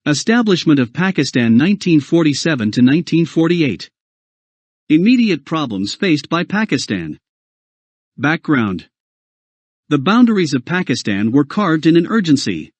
Establishment of Pakistan 1947 to 1948. Immediate problems faced by Pakistan. Background. The boundaries of Pakistan were carved in an urgency.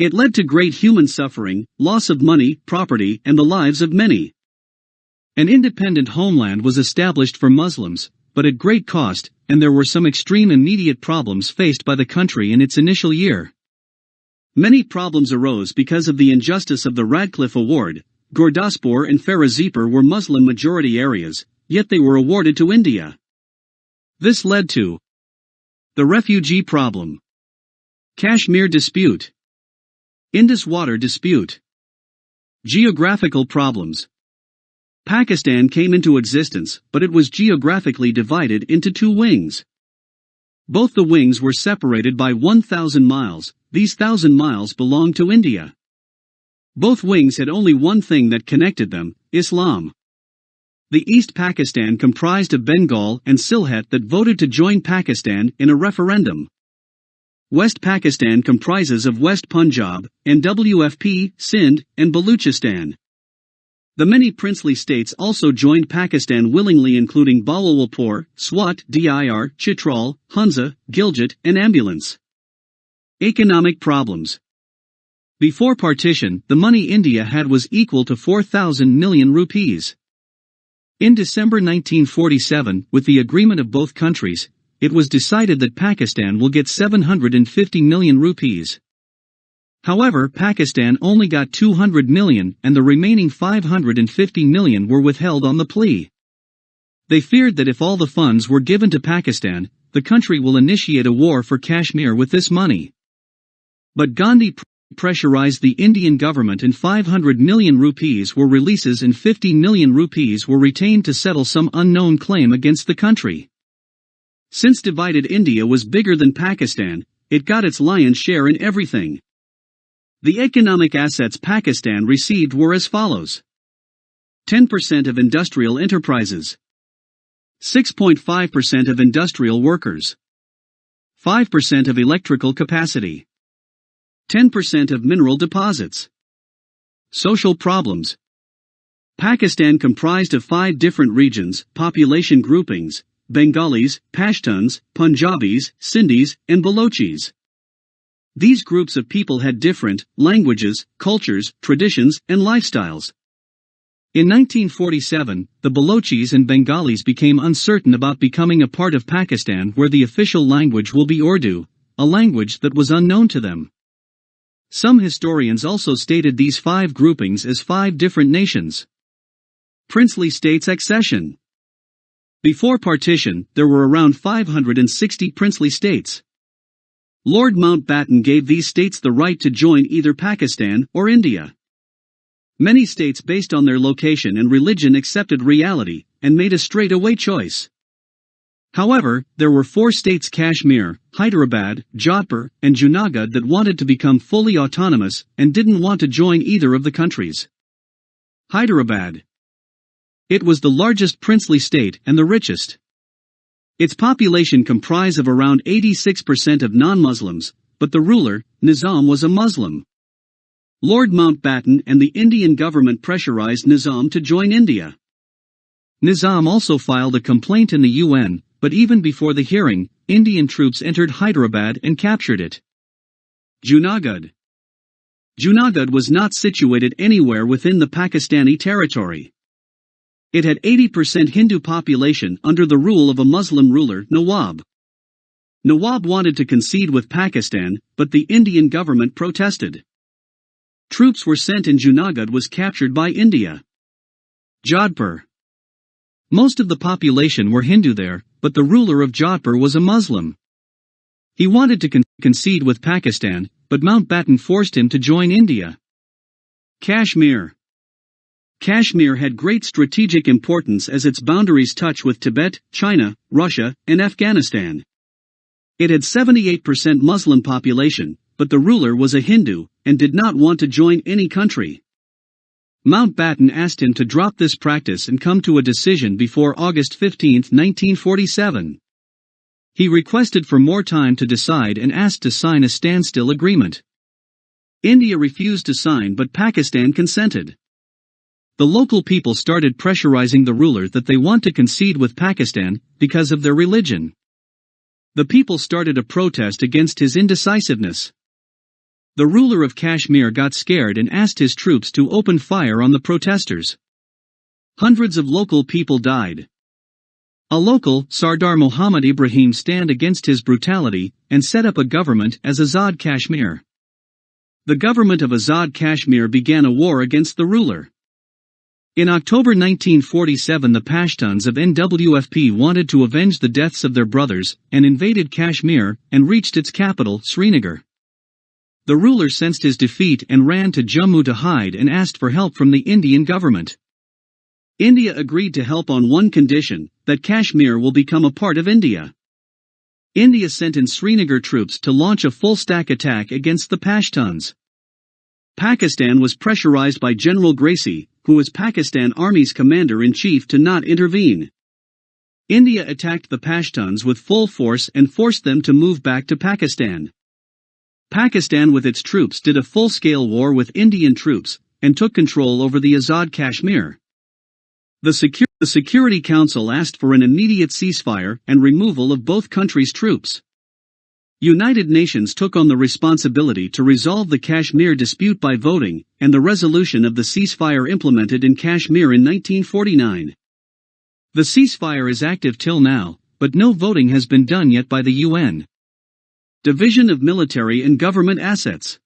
It led to great human suffering, loss of money, property, and the lives of many. An independent homeland was established for Muslims, but at great cost, and there were some extreme immediate problems faced by the country in its initial year. Many problems arose because of the injustice of the Radcliffe Award. Gurdaspur and Ferozepur were Muslim-majority areas, yet they were awarded to India. This led to the refugee problem, Kashmir dispute, Indus water dispute, geographical problems. Pakistan came into existence, but it was geographically divided into two wings. Both the wings were separated by 1,000 miles, these 1,000 miles belonged to India. Both wings had only one thing that connected them, Islam. The East Pakistan comprised of Bengal and Sylhet that voted to join Pakistan in a referendum. West Pakistan comprises of West Punjab, NWFP, Sindh, and Baluchistan. The many princely states also joined Pakistan willingly, including Bahawalpur, Swat, Dir, Chitral, Hunza, Gilgit, and Ambulance. Economic problems. Before partition, the money India had was equal to 4,000 million rupees. In December 1947, with the agreement of both countries, it was decided that Pakistan will get 750 million rupees. However, Pakistan only got 200 million and the remaining 550 million were withheld on the plea. They feared that if all the funds were given to Pakistan, the country will initiate a war for Kashmir with this money. But Gandhi pressurized the Indian government and 500 million rupees were releases and 50 million rupees were retained to settle some unknown claim against the country. Since divided India was bigger than Pakistan, it got its lion's share in everything. The economic assets Pakistan received were as follows. 10% of industrial enterprises. 6.5% of industrial workers. 5% of electrical capacity. 10% of mineral deposits. Social problems. Pakistan comprised of 5 different regions, population groupings: Bengalis, Pashtuns, Punjabis, Sindhis, and Balochis. These groups of people had different languages, cultures, traditions, and lifestyles. In 1947, the Balochis and Bengalis became uncertain about becoming a part of Pakistan, where the official language will be Urdu, a language that was unknown to them. Some historians also stated these 5 groupings as 5 different nations. Princely states accession. Before partition, there were around 560 princely states. Lord Mountbatten gave these states the right to join either Pakistan or India. Many states based on their location and religion accepted reality, and made a straight-away choice. However, there were 4 states: Kashmir, Hyderabad, Jodhpur, and Junagadh that wanted to become fully autonomous, and didn't want to join either of the countries. Hyderabad. It was the largest princely state and the richest. Its population comprised of around 86% of non-Muslims, but the ruler, Nizam, was a Muslim. Lord Mountbatten and the Indian government pressurized Nizam to join India. Nizam also filed a complaint in the UN, but even before the hearing, Indian troops entered Hyderabad and captured it. Junagadh. Junagadh was not situated anywhere within the Pakistani territory. It had 80% Hindu population under the rule of a Muslim ruler, Nawab. Nawab wanted to concede with Pakistan, but the Indian government protested. Troops were sent and Junagadh was captured by India. Jodhpur. Most of the population were Hindu there, but the ruler of Jodhpur was a Muslim. He wanted to concede with Pakistan, but Mountbatten forced him to join India. Kashmir. Kashmir had great strategic importance as its boundaries touch with Tibet, China, Russia, and Afghanistan. It had 78% Muslim population, but the ruler was a Hindu, and did not want to join any country. Mountbatten asked him to drop this practice and come to a decision before August 15, 1947. He requested for more time to decide and asked to sign a standstill agreement. India refused to sign, but Pakistan consented. The local people started pressurizing the ruler that they want to concede with Pakistan because of their religion. The people started a protest against his indecisiveness. The ruler of Kashmir got scared and asked his troops to open fire on the protesters. Hundreds of local people died. A local, Sardar Muhammad Ibrahim, stand against his brutality and set up a government as Azad Kashmir. The government of Azad Kashmir began a war against the ruler. In October 1947, the Pashtuns of NWFP wanted to avenge the deaths of their brothers and invaded Kashmir and reached its capital, Srinagar. The ruler sensed his defeat and ran to Jammu to hide and asked for help from the Indian government. India agreed to help on one condition, that Kashmir will become a part of India. India sent in Srinagar troops to launch a full-stack attack against the Pashtuns. Pakistan was pressurized by General Gracie, who was Pakistan Army's commander-in-chief, to not intervene. India attacked the Pashtuns with full force and forced them to move back to Pakistan. Pakistan with its troops did a full-scale war with Indian troops and took control over the Azad Kashmir. The Security Council asked for an immediate ceasefire and removal of both countries' troops. United Nations took on the responsibility to resolve the Kashmir dispute by voting, and the resolution of the ceasefire implemented in Kashmir in 1949. The ceasefire is active till now, but no voting has been done yet by the UN. Division of military and government assets.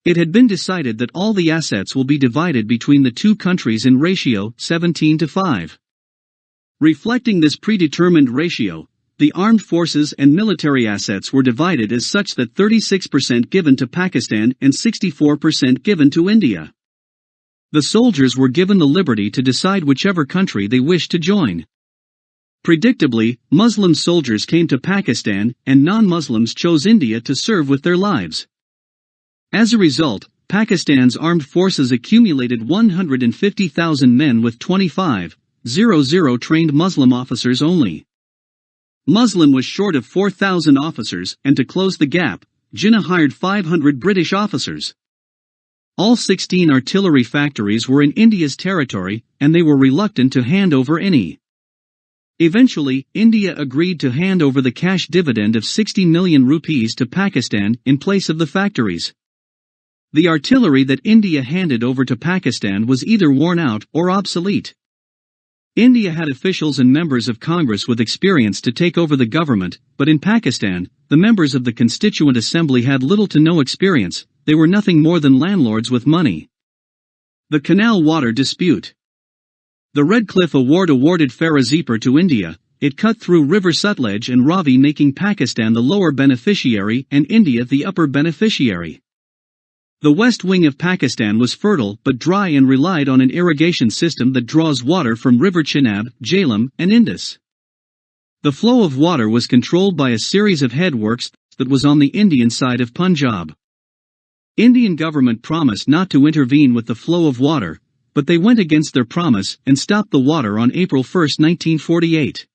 It had been decided that all the assets will be divided between the two countries in ratio 17:5. Reflecting this predetermined ratio, the armed forces and military assets were divided as such that 36% given to Pakistan and 64% given to India. The soldiers were given the liberty to decide whichever country they wished to join. Predictably, Muslim soldiers came to Pakistan, and non-Muslims chose India to serve with their lives. As a result, Pakistan's armed forces accumulated 150,000 men with 2,500 trained Muslim officers only. Muslim was short of 4,000 officers, and to close the gap, Jinnah hired 500 British officers. All 16 artillery factories were in India's territory, and they were reluctant to hand over any. Eventually, India agreed to hand over the cash dividend of 60 million rupees to Pakistan in place of the factories. The artillery that India handed over to Pakistan was either worn out or obsolete. India had officials and members of Congress with experience to take over the government, but in Pakistan, the members of the Constituent Assembly had little to no experience. They were nothing more than landlords with money. The canal water dispute. The Radcliffe Award awarded Ferozepur to India. It cut through River Sutlej and Ravi, making Pakistan the lower beneficiary and India the upper beneficiary. The west wing of Pakistan was fertile but dry and relied on an irrigation system that draws water from River Chenab, Jhelum, and Indus. The flow of water was controlled by a series of headworks that was on the Indian side of Punjab. Indian government promised not to intervene with the flow of water, but they went against their promise and stopped the water on April 1, 1948.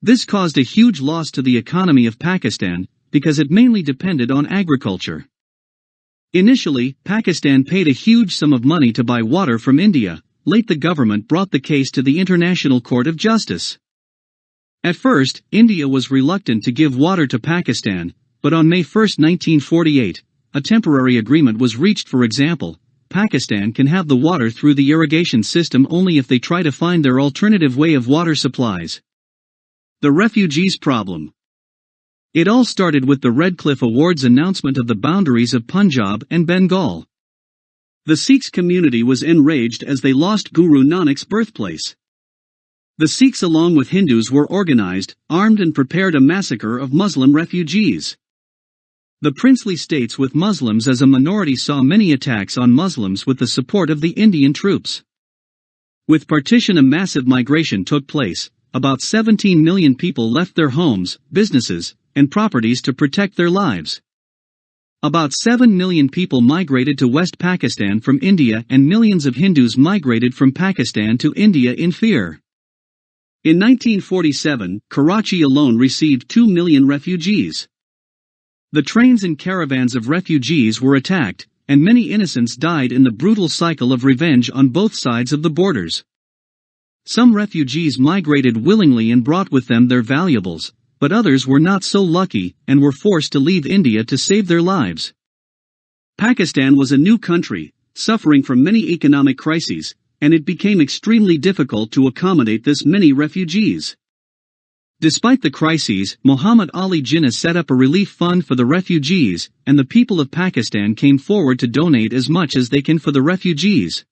This caused a huge loss to the economy of Pakistan, because it mainly depended on agriculture. Initially, Pakistan paid a huge sum of money to buy water from India. Late the government brought the case to the International Court of Justice. At first, India was reluctant to give water to Pakistan, but on May 1, 1948, a temporary agreement was reached. For example, Pakistan can have the water through the irrigation system only if they try to find their alternative way of water supplies. The refugees problem. It all started with the Radcliffe Award's announcement of the boundaries of Punjab and Bengal. The Sikhs community was enraged as they lost Guru Nanak's birthplace. The Sikhs along with Hindus were organized, armed and prepared a massacre of Muslim refugees. The princely states with Muslims as a minority saw many attacks on Muslims with the support of the Indian troops. With partition, a massive migration took place. About 17 million people left their homes, businesses, and properties to protect their lives. About 7 million people migrated to West Pakistan from India, and millions of Hindus migrated from Pakistan to India in fear. In 1947, Karachi alone received 2 million refugees. The trains and caravans of refugees were attacked, and many innocents died in the brutal cycle of revenge on both sides of the borders. Some refugees migrated willingly and brought with them their valuables, but others were not so lucky and were forced to leave India to save their lives. Pakistan was a new country, suffering from many economic crises, and it became extremely difficult to accommodate this many refugees. Despite the crises, Muhammad Ali Jinnah set up a relief fund for the refugees, and the people of Pakistan came forward to donate as much as they can for the refugees.